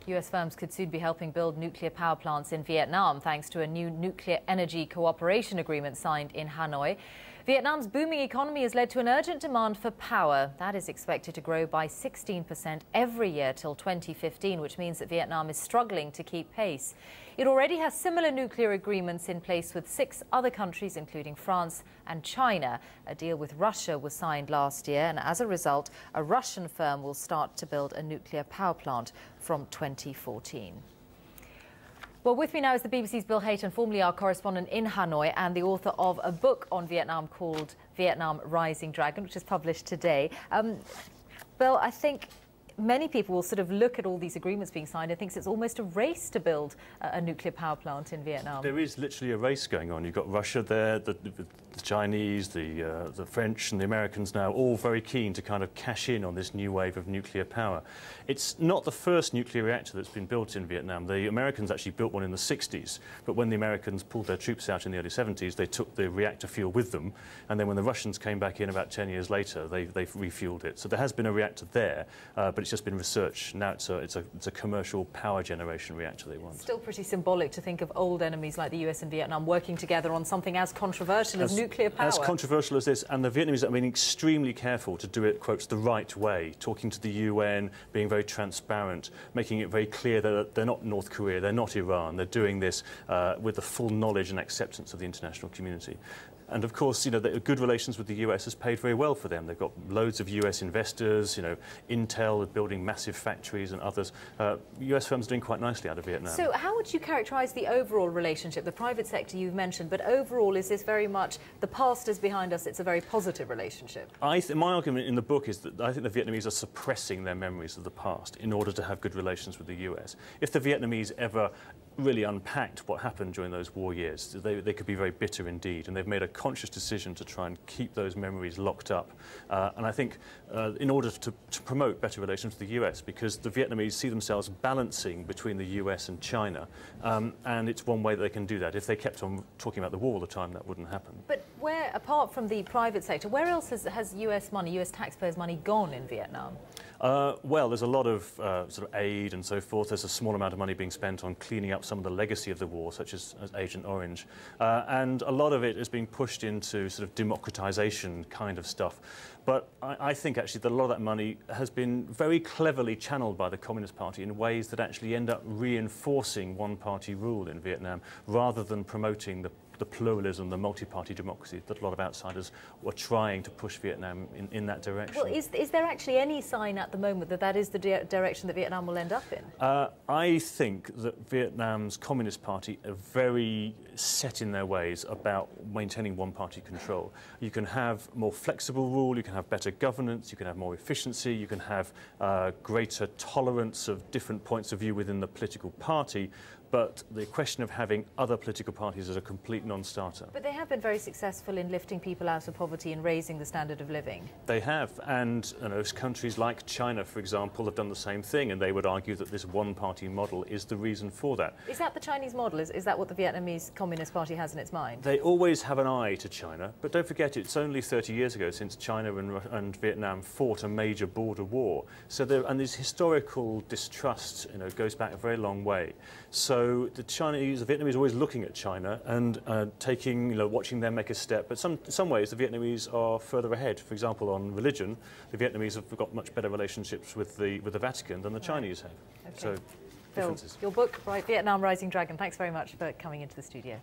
US firms could soon be helping build nuclear power plants in Vietnam thanks to a new nuclear energy cooperation agreement signed in Hanoi. Vietnam's booming economy has led to an urgent demand for power. That is expected to grow by 16% every year till 2015, which means that Vietnam is struggling to keep pace. It already has similar nuclear agreements in place with 6 other countries, including France and China. A deal with Russia was signed last year, and as a result, a Russian firm will start to build a nuclear power plant from 2014. Well, with me now is the BBC's Bill Hayton, formerly our correspondent in Hanoi and the author of a book on Vietnam called Vietnam Rising Dragon, which is published today. Bill, I think many people will sort of look at all these agreements being signed and thinks it's almost a race to build a nuclear power plant in Vietnam. There is literally a race going on. You've got Russia there, the Chinese, the French and the Americans now, all very keen to kind of cash in on this new wave of nuclear power. It's not the first nuclear reactor that's been built in Vietnam. The Americans actually built one in the 60s, but when the Americans pulled their troops out in the early 70s, they took the reactor fuel with them, and then when the Russians came back in about 10 years later, they've refueled it. So there has been a reactor there, but it's just been researched. Now it's a commercial power generation reactor they want. It's still pretty symbolic to think of old enemies like the US and Vietnam working together on something as controversial as nuclear power. As controversial as this, and the Vietnamese have been extremely careful to do it, quotes, the right way, talking to the UN, being very transparent, making it very clear that they're not North Korea, they're not Iran, they're doing this with the full knowledge and acceptance of the international community. And of course, you know, the good relations with the US has paid very well for them. They've got loads of US investors, you know, Intel are building massive factories and others. US firms are doing quite nicely out of Vietnam. So how would you characterise the overall relationship? The private sector you've mentioned, but overall is this very much the past is behind us, it's a very positive relationship? My argument in the book is that I think the Vietnamese are suppressing their memories of the past in order to have good relations with the US. If the Vietnamese ever really unpacked what happened during those war years, they could be very bitter indeed, and they've made a conscious decision to try and keep those memories locked up. And I think in order to promote better relations with the US, because the Vietnamese see themselves balancing between the US and China, and it's one way that they can do that. If they kept on talking about the war all the time, that wouldn't happen. But where, apart from the private sector, where else has US money, US taxpayers' money gone in Vietnam? Well, there's a lot of sort of aid and so forth. There's a small amount of money being spent on cleaning up some of the legacy of the war, such as Agent Orange. And a lot of it is being pushed into sort of democratization kind of stuff. But I think actually that a lot of that money has been very cleverly channeled by the Communist Party in ways that actually end up reinforcing one-party rule in Vietnam, rather than promoting the pluralism, the multi-party democracy that a lot of outsiders were trying to push Vietnam in that direction. Well, is there actually any sign at the moment that that is the direction that Vietnam will end up in? I think that Vietnam's Communist Party are very set in their ways about maintaining one-party control. You can have more flexible rule, you can have better governance, you can have more efficiency, you can have greater tolerance of different points of view within the political party, but the question of having other political parties is a complete non-starter. But they have been very successful in lifting people out of poverty and raising the standard of living. They have, and you know, countries like China, for example, have done the same thing, and they would argue that this one-party model is the reason for that. Is that the Chinese model? Is that what the Vietnamese Communist Party has in its mind? They always have an eye to China, but don't forget it's only 30 years ago since China and Vietnam fought a major border war. So this historical distrust, you know, goes back a very long way. So the Vietnamese are always looking at China and taking, you know, watching them make a step. But in some ways, the Vietnamese are further ahead. For example, on religion, the Vietnamese have got much better relationships with the Vatican than the Chinese have. Okay. So, Phil, differences. your book, Vietnam Rising Dragon. Thanks very much for coming into the studio.